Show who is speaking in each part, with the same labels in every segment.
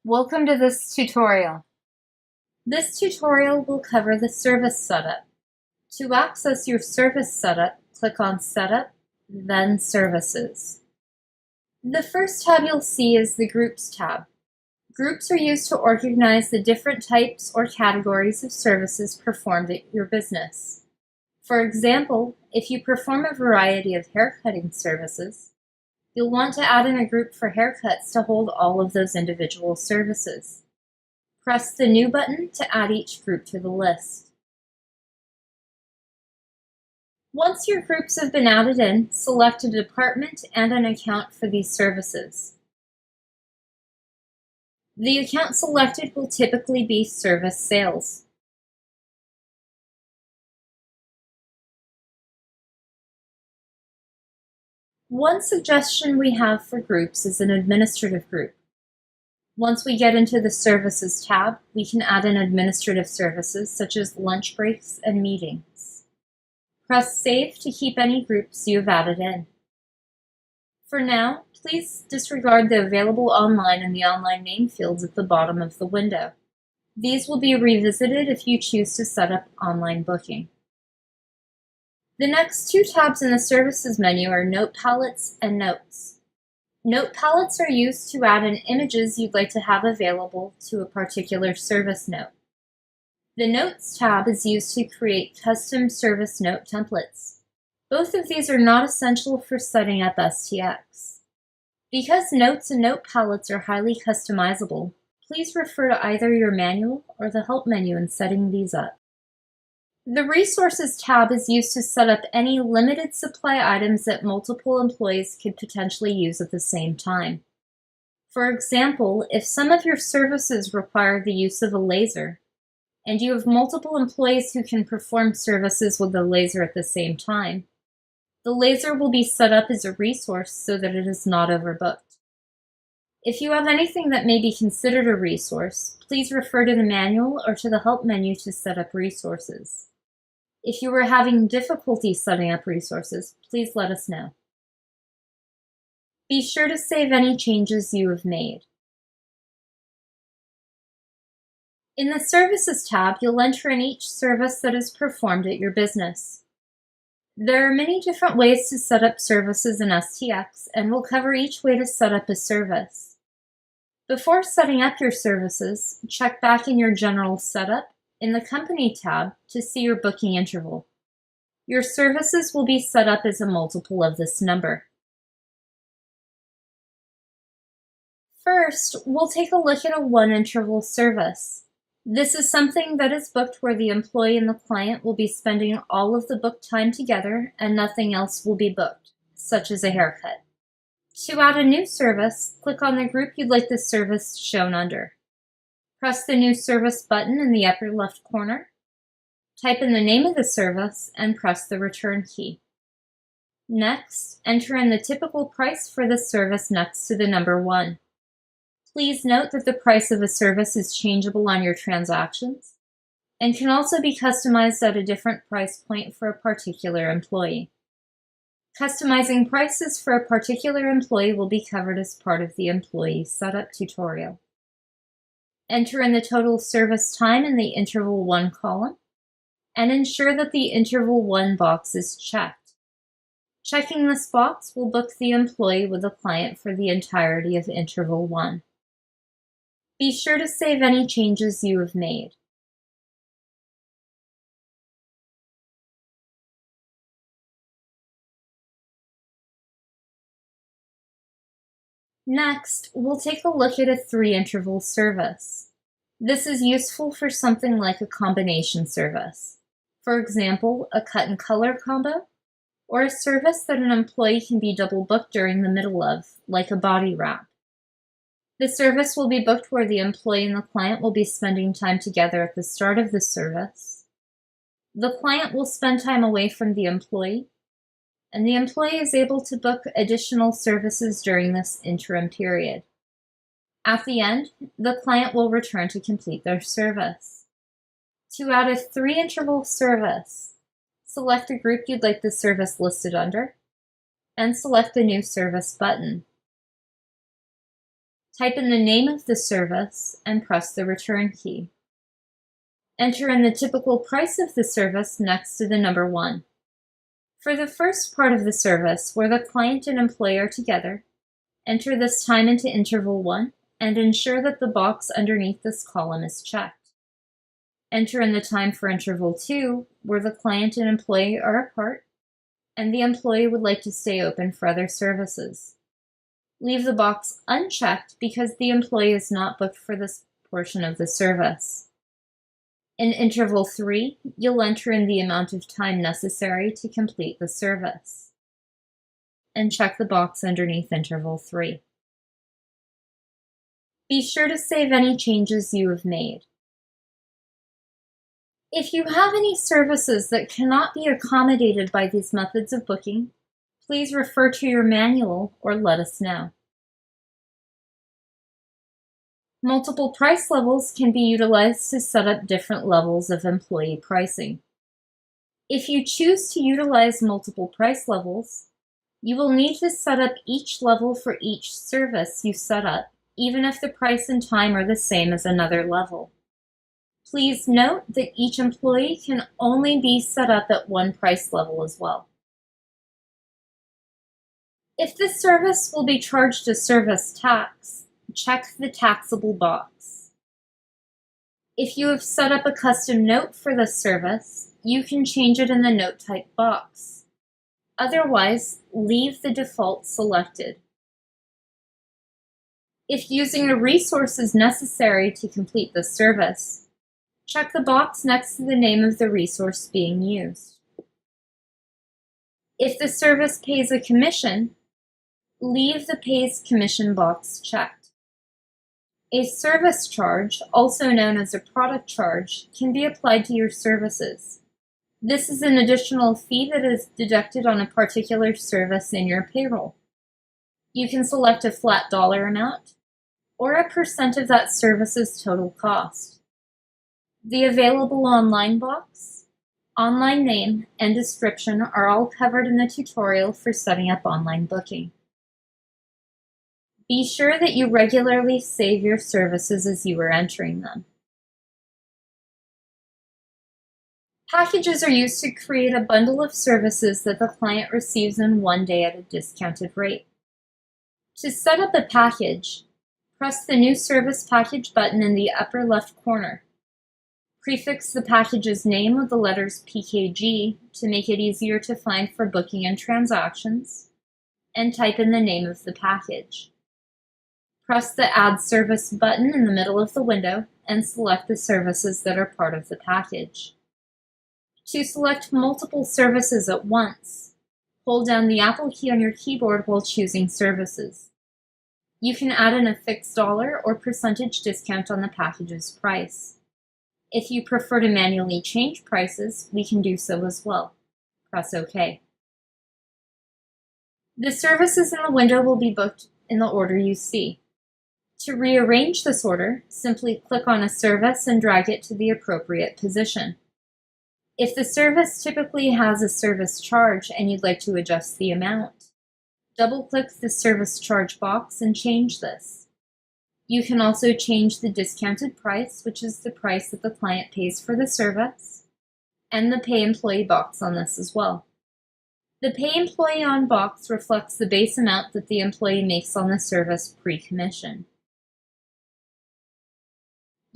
Speaker 1: Welcome to this tutorial. This tutorial will cover the service setup. To access your service setup, click on Setup, then Services. The first tab you'll see is the Groups tab. Groups are used to organize the different types or categories of services performed at your business. For example, if you perform a variety of haircutting services, you'll want to add in a group for haircuts to hold all of those individual services. Press the New button to add each group to the list. Once your groups have been added in, select a department and an account for these services. The account selected will typically be service sales. One suggestion we have for groups is an administrative group. Once we get into the Services tab, we can add in administrative services such as lunch breaks and meetings. Press Save to keep any groups you have added in. For now, please disregard the Available Online and the Online Name fields at the bottom of the window. These will be revisited if you choose to set up online booking. The next two tabs in the Services menu are Note Palettes and Notes. Note palettes are used to add in images you'd like to have available to a particular service note. The Notes tab is used to create custom service note templates. Both of these are not essential for setting up STX. Because notes and note palettes are highly customizable, please refer to either your manual or the Help menu in setting these up. The Resources tab is used to set up any limited supply items that multiple employees could potentially use at the same time. For example, if some of your services require the use of a laser, and you have multiple employees who can perform services with the laser at the same time, the laser will be set up as a resource so that it is not overbooked. If you have anything that may be considered a resource, please refer to the manual or to the Help menu to set up resources. If you are having difficulty setting up resources, please let us know. Be sure to save any changes you have made. In the Services tab, you'll enter in each service that is performed at your business. There are many different ways to set up services in STX, and we'll cover each way to set up a service. Before setting up your services, check back in your General Setup in the Company tab to see your booking interval. Your services will be set up as a multiple of this number. First, we'll take a look at a one-interval service. This is something that is booked where the employee and the client will be spending all of the booked time together and nothing else will be booked, such as a haircut. To add a new service, click on the group you'd like the service shown under. Press the New Service button in the upper left corner, type in the name of the service, and press the Return key. Next, enter in the typical price for the service next to the number 1. Please note that the price of a service is changeable on your transactions and can also be customized at a different price point for a particular employee. Customizing prices for a particular employee will be covered as part of the Employee Setup tutorial. Enter in the total service time in the Interval 1 column, and ensure that the Interval 1 box is checked. Checking this box will book the employee with the client for the entirety of Interval 1. Be sure to save any changes you have made. Next, we'll take a look at a 3-interval service. This is useful for something like a combination service. For example, a cut and color combo, or a service that an employee can be double booked during the middle of, like a body wrap. The service will be booked where the employee and the client will be spending time together at the start of the service. The client will spend time away from the employee, and the employee is able to book additional services during this interim period. At the end, the client will return to complete their service. To add a 3-interval service, select the group you'd like the service listed under, and select the New Service button. Type in the name of the service and press the return key. Enter in the typical price of the service next to the number 1. For the first part of the service, where the client and employee are together, enter this time into interval 1 and ensure that the box underneath this column is checked. Enter in the time for interval 2, where the client and employee are apart, and the employee would like to stay open for other services. Leave the box unchecked because the employee is not booked for this portion of the service. In interval 3, you'll enter in the amount of time necessary to complete the service. And check the box underneath interval 3. Be sure to save any changes you have made. If you have any services that cannot be accommodated by these methods of booking, please refer to your manual or let us know. Multiple price levels can be utilized to set up different levels of employee pricing. If you choose to utilize multiple price levels, you will need to set up each level for each service you set up, even if the price and time are the same as another level. Please note that each employee can only be set up at one price level as well. If this service will be charged a service tax, check the taxable box. If you have set up a custom note for this service, you can change it in the note type box. Otherwise, leave the default selected. If using a resource is necessary to complete the service, check the box next to the name of the resource being used. If the service pays a commission, leave the pays commission box checked. A service charge, also known as a product charge, can be applied to your services. This is an additional fee that is deducted on a particular service in your payroll. You can select a flat dollar amount or a percent of that service's total cost. The available online box, online name, and description are all covered in the tutorial for setting up online booking. Be sure that you regularly save your services as you are entering them. Packages are used to create a bundle of services that the client receives in one day at a discounted rate. To set up a package, press the New Service Package button in the upper left corner. Prefix the package's name with the letters PKG to make it easier to find for booking and transactions, and type in the name of the package. Press the Add Service button in the middle of the window and select the services that are part of the package. To select multiple services at once, hold down the Apple key on your keyboard while choosing services. You can add in a fixed dollar or percentage discount on the package's price. If you prefer to manually change prices, we can do so as well. Press OK. The services in the window will be booked in the order you see. To rearrange this order, simply click on a service and drag it to the appropriate position. If the service typically has a service charge and you'd like to adjust the amount, double-click the service charge box and change this. You can also change the discounted price, which is the price that the client pays for the service, and the Pay Employee box on this as well. The Pay Employee on box reflects the base amount that the employee makes on the service pre-commission.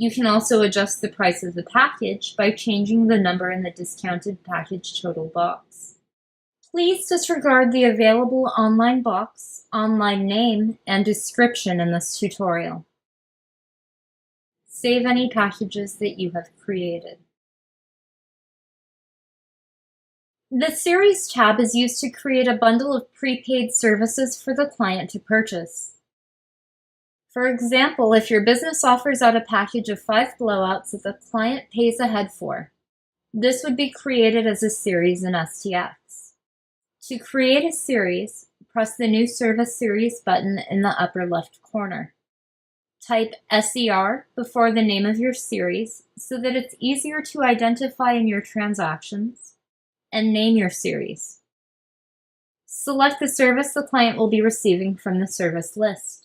Speaker 1: You can also adjust the price of the package by changing the number in the discounted package total box. Please disregard the available online box, online name, and description in this tutorial. Save any packages that you have created. The Series tab is used to create a bundle of prepaid services for the client to purchase. For example, if your business offers out a package of 5 blowouts that the client pays ahead for, this would be created as a series in STX. To create a series, press the New Service Series button in the upper left corner. Type SER before the name of your series so that it's easier to identify in your transactions, and name your series. Select the service the client will be receiving from the service list.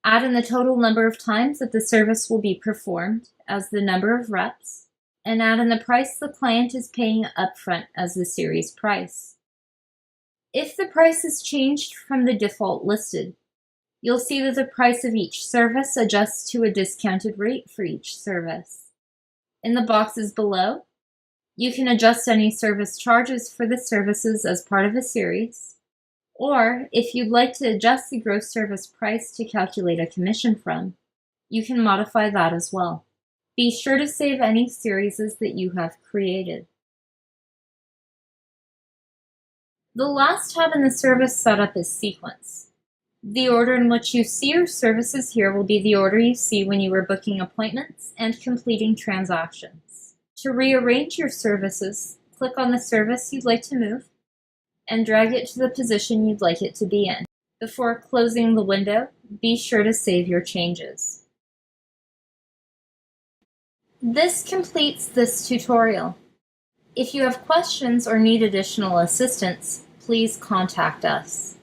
Speaker 1: Add in the total number of times that the service will be performed as the number of reps, and add in the price the client is paying upfront as the series price. If the price is changed from the default listed, you'll see that the price of each service adjusts to a discounted rate for each service. In the boxes below, you can adjust any service charges for the services as part of a series, or if you'd like to adjust the gross service price to calculate a commission from, you can modify that as well. Be sure to save any series that you have created. The last tab in the service setup is Sequence. The order in which you see your services here will be the order you see when you are booking appointments and completing transactions. To rearrange your services, click on the service you'd like to move and drag it to the position you'd like it to be in. Before closing the window, be sure to save your changes. This completes this tutorial. If you have questions or need additional assistance, please contact us.